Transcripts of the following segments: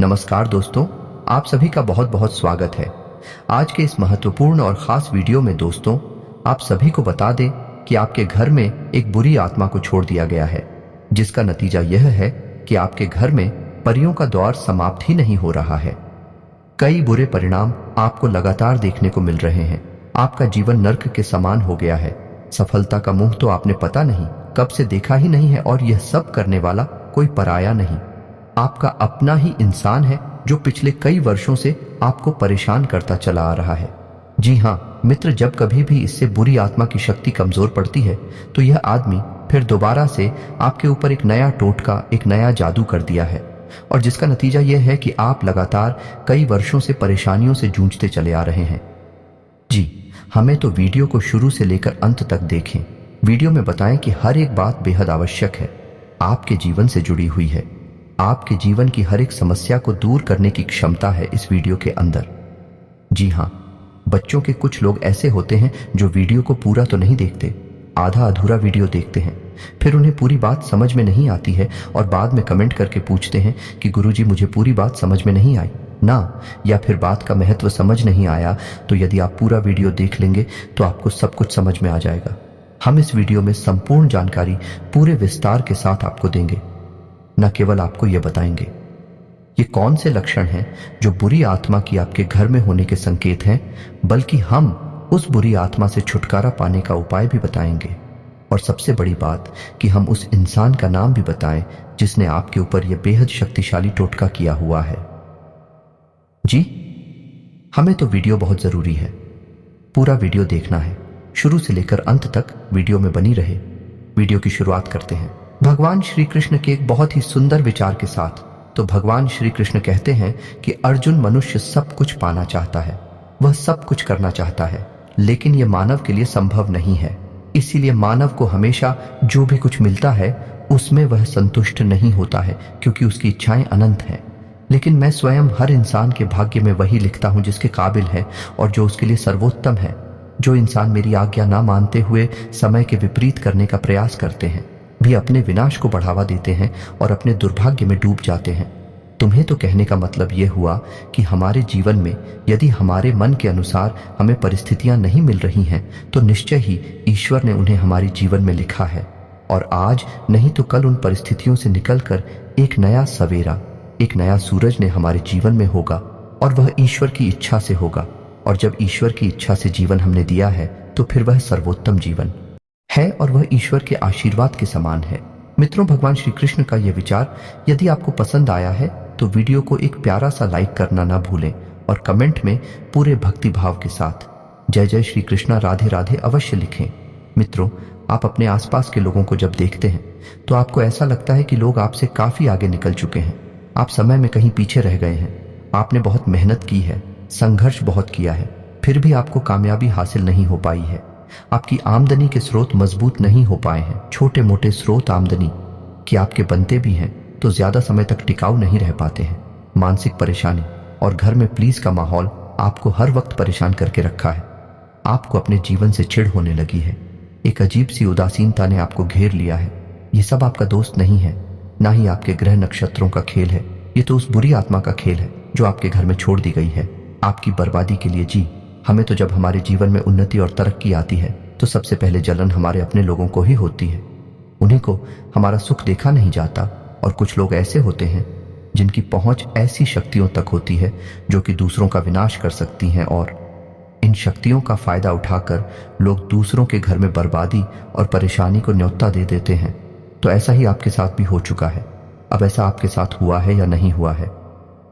नमस्कार दोस्तों, आप सभी का बहुत बहुत स्वागत है। आज के इस महत्वपूर्ण और खास वीडियो में दोस्तों, आप सभी को बता दें कि आपके घर में एक बुरी आत्मा को छोड़ दिया गया है, जिसका नतीजा यह है कि आपके घर में परियों का दौर समाप्त ही नहीं हो रहा है। कई बुरे परिणाम आपको लगातार देखने को मिल रहे हैं। आपका जीवन नर्क के समान हो गया है। सफलता का मुंह तो आपने पता नहीं कब से देखा ही नहीं है, और यह सब करने वाला कोई पराया नहीं, आपका अपना ही इंसान है, जो पिछले कई वर्षों से आपको परेशान करता चला आ रहा है। जी हाँ मित्र, जब कभी भी इससे बुरी आत्मा की शक्ति कमजोर पड़ती है तो यह आदमी फिर दोबारा से आपके ऊपर एक नया टोटका, एक नया जादू कर दिया है, और जिसका नतीजा यह है कि आप लगातार कई वर्षों से परेशानियों से जूझते चले आ रहे हैं। जी, हमें तो वीडियो को शुरू से लेकर अंत तक देखें। वीडियो में बताएं कि हर एक बात बेहद आवश्यक है, आपके जीवन से जुड़ी हुई है। आपके जीवन की हर एक समस्या को दूर करने की क्षमता है इस वीडियो के अंदर। जी हाँ, बच्चों के कुछ लोग ऐसे होते हैं जो वीडियो को पूरा तो नहीं देखते, आधा अधूरा वीडियो देखते हैं, फिर उन्हें पूरी बात समझ में नहीं आती है और बाद में कमेंट करके पूछते हैं कि गुरुजी मुझे पूरी बात समझ में नहीं आई ना, या फिर बात का महत्व समझ नहीं आया। तो यदि आप पूरा वीडियो देख लेंगे तो आपको सब कुछ समझ में आ जाएगा। हम इस वीडियो में संपूर्ण जानकारी पूरे विस्तार के साथ आपको देंगे। न केवल आपको यह बताएंगे ये कौन से लक्षण हैं जो बुरी आत्मा की आपके घर में होने के संकेत हैं, बल्कि हम उस बुरी आत्मा से छुटकारा पाने का उपाय भी बताएंगे। और सबसे बड़ी बात कि हम उस इंसान का नाम भी बताएं जिसने आपके ऊपर यह बेहद शक्तिशाली टोटका किया हुआ है। जी, हमें तो वीडियो बहुत जरूरी है, पूरा वीडियो देखना है, शुरू से लेकर अंत तक वीडियो में बनी रहे। वीडियो की शुरुआत करते हैं भगवान श्री कृष्ण के एक बहुत ही सुंदर विचार के साथ। तो भगवान श्री कृष्ण कहते हैं कि अर्जुन, मनुष्य सब कुछ पाना चाहता है, वह सब कुछ करना चाहता है, लेकिन यह मानव के लिए संभव नहीं है। इसीलिए मानव को हमेशा जो भी कुछ मिलता है उसमें वह संतुष्ट नहीं होता है, क्योंकि उसकी इच्छाएं अनंत हैं। लेकिन मैं स्वयं हर इंसान के भाग्य में वही लिखता हूं जिसके काबिल है और जो उसके लिए सर्वोत्तम है। जो इंसान मेरी आज्ञा ना मानते हुए समय के विपरीत करने का प्रयास करते हैं, भी अपने विनाश को बढ़ावा देते हैं और अपने दुर्भाग्य में डूब जाते हैं। तुम्हें तो कहने का मतलब यह हुआ कि हमारे जीवन में यदि हमारे मन के अनुसार हमें परिस्थितियां नहीं मिल रही हैं, तो निश्चय ही ईश्वर ने उन्हें हमारे जीवन में लिखा है, और आज नहीं तो कल उन परिस्थितियों से निकलकर एक नया सवेरा, एक नया सूरज ने हमारे जीवन में होगा, और वह ईश्वर की इच्छा से होगा। और जब ईश्वर की इच्छा से जीवन हमने दिया है तो फिर वह सर्वोत्तम जीवन है, और वह ईश्वर के आशीर्वाद के समान है। मित्रों, भगवान श्री कृष्ण का यह विचार यदि आपको पसंद आया है तो वीडियो को एक प्यारा सा लाइक करना ना भूलें, और कमेंट में पूरे भक्ति भाव के साथ जय जय श्री कृष्णा, राधे राधे अवश्य लिखें। मित्रों, आप अपने आसपास के लोगों को जब देखते हैं तो आपको ऐसा लगता है कि लोग आपसे काफी आगे निकल चुके हैं, आप समय में कहीं पीछे रह गए हैं। आपने बहुत मेहनत की है, संघर्ष बहुत किया है, फिर भी आपको कामयाबी हासिल नहीं हो पाई है। आपकी आमदनी के स्रोत मजबूत नहीं हो पाए हैं। छोटे मोटे स्रोत आमदनी कि आपके बनते भी हैं तो ज्यादा समय तक टिकाऊ नहीं रह पाते हैं। मानसिक परेशानी और घर में प्लीज का माहौल आपको हर वक्त परेशान करके रखा है। आपको अपने जीवन से चिढ़ होने लगी है, एक अजीब सी उदासीनता ने आपको घेर लिया है। ये सब आपका दोस्त नहीं है, ना ही आपके ग्रह नक्षत्रों का खेल है, ये तो उस बुरी आत्मा का खेल है जो आपके घर में छोड़ दी गई है आपकी बर्बादी के लिए। जी, हमें तो जब हमारे जीवन में उन्नति और तरक्की आती है तो सबसे पहले जलन हमारे अपने लोगों को ही होती है। उन्हीं को हमारा सुख देखा नहीं जाता, और कुछ लोग ऐसे होते हैं जिनकी पहुंच ऐसी शक्तियों तक होती है जो कि दूसरों का विनाश कर सकती हैं, और इन शक्तियों का फायदा उठाकर लोग दूसरों के घर में बर्बादी और परेशानी को न्योता दे देते हैं। तो ऐसा ही आपके साथ भी हो चुका है। अब ऐसा आपके साथ हुआ है या नहीं हुआ है,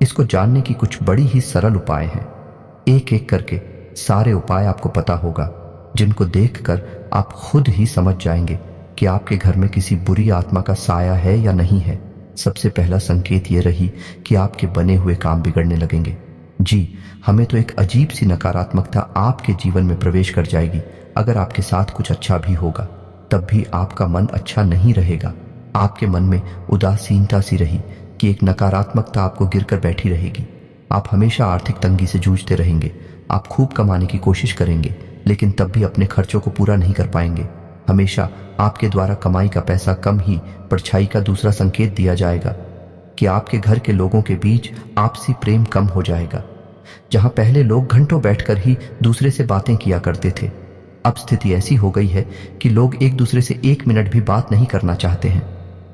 इसको जानने की कुछ बड़ी ही सरल उपाय हैं। एक एक करके सारे उपाय आपको पता होगा, जिनको देखकर आप खुद ही समझ जाएंगे कि आपके घर में किसी बुरी आत्मा का साया है या नहीं है। सबसे पहला संकेत ये रही कि आपके बने हुए काम बिगड़ने लगेंगे। जी, हमें तो एक अजीब सी नकारात्मकता आपके जीवन में प्रवेश कर जाएगी। अगर आपके साथ कुछ अच्छा भी होगा तब भी आपका मन अच्छा नहीं रहेगा। आपके मन में उदासीनता सी रही कि एक नकारात्मकता आपको गिरकर बैठी रहेगी। आप हमेशा आर्थिक तंगी से जूझते रहेंगे। आप खूब कमाने की कोशिश करेंगे, लेकिन तब भी अपने खर्चों को पूरा नहीं कर पाएंगे। हमेशा आपके द्वारा कमाई का पैसा कम ही परछाई का दूसरा संकेत दिया जाएगा कि आपके घर के लोगों के बीच आपसी प्रेम कम हो जाएगा। जहां पहले लोग घंटों बैठकर ही दूसरे से बातें किया करते थे, अब स्थिति ऐसी हो गई है कि लोग एक दूसरे से 1 मिनट भी बात नहीं करना चाहते हैं।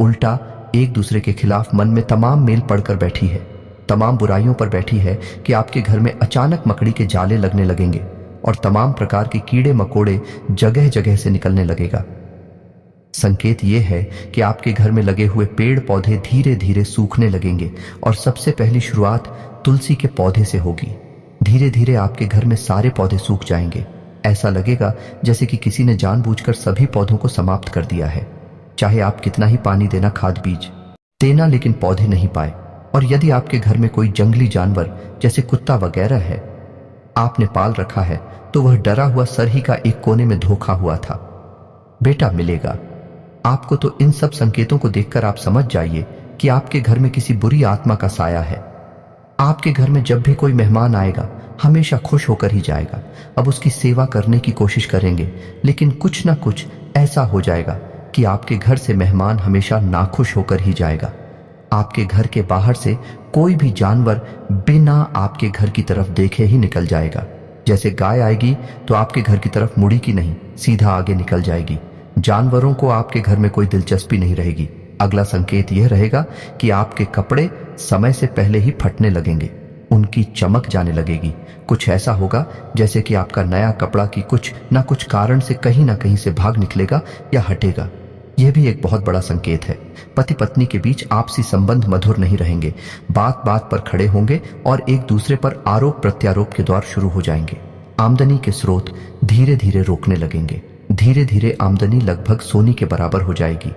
उल्टा एक दूसरे के खिलाफ मन में तमाम मेल पड़कर बैठी है, तमाम बुराइयों पर बैठी है कि आपके घर में अचानक मकड़ी के जाले लगने लगेंगे और तमाम प्रकार के कीड़े मकोड़े जगह जगह से निकलने लगेगा। संकेत यह है कि आपके घर में लगे हुए पेड़ पौधे धीरे धीरे सूखने लगेंगे और सबसे पहली शुरुआत तुलसी के पौधे से होगी। धीरे धीरे आपके घर में सारे पौधे सूख जाएंगे। ऐसा लगेगा जैसे कि किसी ने जानबूझकर सभी पौधों को समाप्त कर दिया है। चाहे आप कितना ही पानी देना, खाद बीज देना, लेकिन पौधे नहीं पाए। और यदि आपके घर में कोई जंगली जानवर जैसे कुत्ता वगैरह है, आपने पाल रखा है, तो वह डरा हुआ सरही का एक कोने में धोखा हुआ था। बेटा मिलेगा आपको। तो इन सब संकेतों को देखकर आप समझ जाइए कि आपके घर में किसी बुरी आत्मा का साया है। आपके घर में जब भी कोई मेहमान आएगा, हमेशा खुश होकर ही जाएगा। अब उसकी सेवा करने की कोशिश करेंगे, लेकिन कुछ ना कुछ ऐसा हो जाएगा कि आपके घर से मेहमान हमेशा नाखुश होकर ही जाएगा। आपके घर के बाहर से कोई भी जानवर बिना आपके घर की तरफ देखे ही निकल जाएगा। जैसे गाय आएगी तो आपके घर की तरफ मुड़ेगी नहीं, सीधा आगे निकल जाएगी। जानवरों को आपके घर में कोई दिलचस्पी नहीं रहेगी। अगला संकेत यह रहेगा कि आपके कपड़े समय से पहले ही फटने लगेंगे, उनकी चमक जाने लगेगी। कुछ ऐसा होगा जैसे कि आपका नया कपड़ा की कुछ ना कुछ कारण से कहीं ना कहीं से भाग निकलेगा या हटेगा। यह भी एक बहुत बड़ा संकेत है। पति पत्नी के बीच आपसी संबंध मधुर नहीं रहेंगे, बात बात पर खड़े होंगे और एक दूसरे पर आरोप प्रत्यारोप के दौर शुरू हो जाएंगे। आमदनी के स्रोत धीरे धीरे रोकने लगेंगे। धीरे धीरे आमदनी लगभग सोने के बराबर हो जाएगी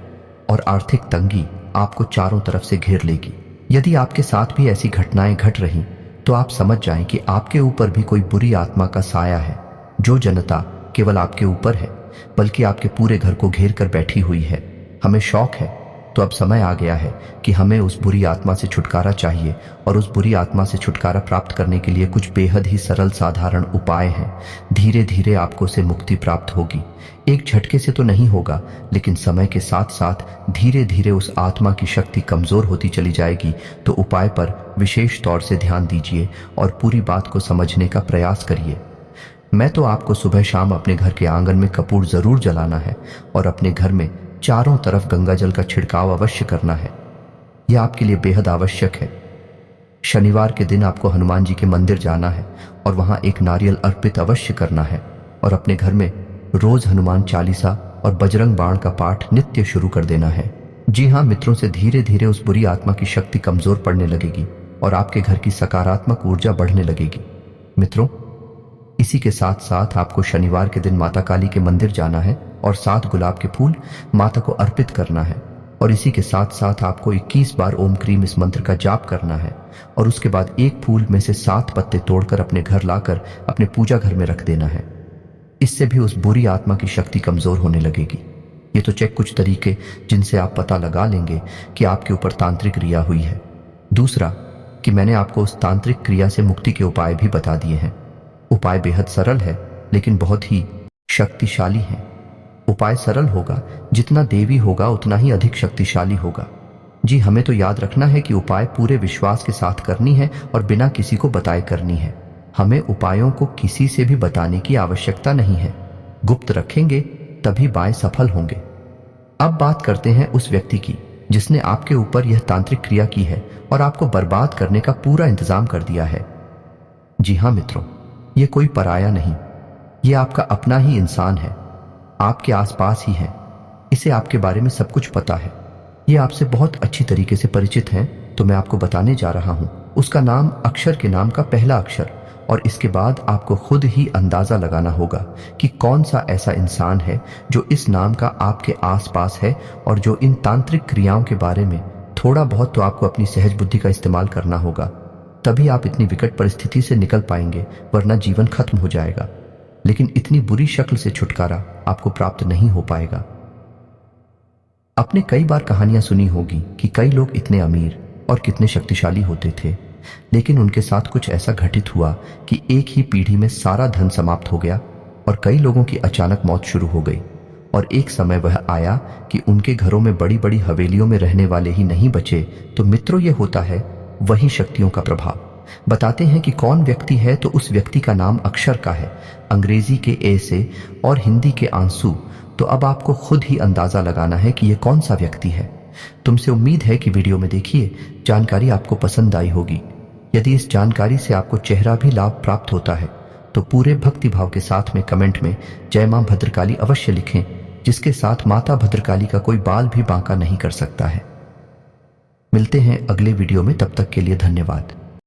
और आर्थिक तंगी आपको चारों तरफ से घेर लेगी। यदि आपके साथ भी ऐसी घटनाएं घट रही तो आप समझ जाएं कि आपके ऊपर भी कोई बुरी आत्मा का साया है, जो जनता केवल आपके ऊपर है बल्कि आपके पूरे घर को घेर कर बैठी हुई है। हमें शौक है, तो अब समय आ गया है कि हमें उस बुरी आत्मा से छुटकारा चाहिए, और उस बुरी आत्मा से छुटकारा प्राप्त करने के लिए कुछ बेहद ही सरल साधारण उपाय हैं। धीरे धीरे आपको उसे मुक्ति प्राप्त होगी। एक झटके से तो नहीं होगा, लेकिन समय के साथ साथ धीरे धीरे उस आत्मा की शक्ति कमजोर होती चली जाएगी। तो उपाय पर विशेष तौर से ध्यान दीजिए और पूरी बात को समझने का प्रयास करिए। मैं तो आपको सुबह शाम अपने घर के आंगन में कपूर जरूर जलाना है और अपने घर में चारों तरफ गंगा जल का छिड़काव अवश्य करना है। यह आपके लिए बेहद आवश्यक है। शनिवार के दिन आपको हनुमान जी के मंदिर जाना है और वहां एक नारियल अर्पित अवश्य करना है और अपने घर में रोज हनुमान चालीसा और बजरंग बाण का पाठ नित्य शुरू कर देना है। जी हाँ मित्रों, से धीरे धीरे उस बुरी आत्मा की शक्ति कमजोर पड़ने लगेगी और आपके घर की सकारात्मक ऊर्जा बढ़ने लगेगी। मित्रों, इसी के साथ साथ आपको शनिवार के दिन माता काली के मंदिर जाना है और 7 गुलाब के फूल माता को अर्पित करना है। और इसी के साथ साथ आपको 21 बार ओम क्रीम इस मंत्र का जाप करना है और उसके बाद एक फूल में से 7 पत्ते तोड़कर अपने घर लाकर अपने पूजा घर में रख देना है। इससे भी उस बुरी आत्मा की शक्ति कमजोर होने लगेगी। ये तो चेक कुछ तरीके जिनसे आप पता लगा लेंगे कि आपके ऊपर तांत्रिक क्रिया हुई है। दूसरा कि मैंने आपको उस तांत्रिक क्रिया से मुक्ति के उपाय भी बता दिए हैं। उपाय बेहद सरल है लेकिन बहुत ही शक्तिशाली है। उपाय सरल होगा, जितना देवी होगा उतना ही अधिक शक्तिशाली होगा। जी, हमें तो याद रखना है कि उपाय पूरे विश्वास के साथ करनी है और बिना किसी को बताए करनी है। हमें उपायों को किसी से भी बताने की आवश्यकता नहीं है। गुप्त रखेंगे तभी बाएं सफल होंगे। अब बात करते हैं उस व्यक्ति की जिसने आपके ऊपर यह तांत्रिक क्रिया की है और आपको बर्बाद करने का पूरा इंतजाम कर दिया है। जी हाँ मित्रों, ये कोई पराया नहीं, ये आपका अपना ही इंसान है, आपके आसपास ही है। इसे आपके बारे में सब कुछ पता है, ये आपसे बहुत अच्छी तरीके से परिचित है। तो मैं आपको बताने जा रहा हूं उसका नाम, अक्षर के नाम का पहला अक्षर, और इसके बाद आपको खुद ही अंदाजा लगाना होगा कि कौन सा ऐसा इंसान है जो इस नाम का आपके आसपास है और जो इन तांत्रिक क्रियाओं के बारे में थोड़ा बहुत तो आपको अपनी सहज बुद्धि का इस्तेमाल करना होगा। तभी आप इतनी विकट परिस्थिति से निकल पाएंगे, वरना जीवन खत्म हो जाएगा। लेकिन इतनी बुरी शक्ल से छुटकारा आपको प्राप्त नहीं हो पाएगा। आपने कई बार कहानियां सुनी होगी कि कई लोग इतने अमीर और कितने शक्तिशाली होते थे, लेकिन उनके साथ कुछ ऐसा घटित हुआ कि एक ही पीढ़ी में सारा धन समाप्त हो गया और कई लोगों की अचानक मौत शुरू हो गई और एक समय वह आया कि उनके घरों में बड़ी बड़ी हवेलियों में रहने वाले ही नहीं बचे। तो मित्रों, ये होता है वही शक्तियों का प्रभाव। बताते हैं कि कौन व्यक्ति है, तो उस व्यक्ति का नाम अक्षर का है, अंग्रेजी के ए से और हिंदी के आंसू। तो अब आपको खुद ही अंदाजा लगाना है कि यह कौन सा व्यक्ति है। तुमसे उम्मीद है कि वीडियो में देखिए जानकारी आपको पसंद आई होगी। यदि इस जानकारी से आपको चेहरा भी लाभ प्राप्त होता है तो पूरे भक्ति भाव के साथ में कमेंट में जय मां भद्रकाली अवश्य लिखें, जिसके साथ माता भद्रकाली का कोई बाल भी बांका नहीं कर सकता है। मिलते हैं अगले वीडियो में, तब तक के लिए धन्यवाद।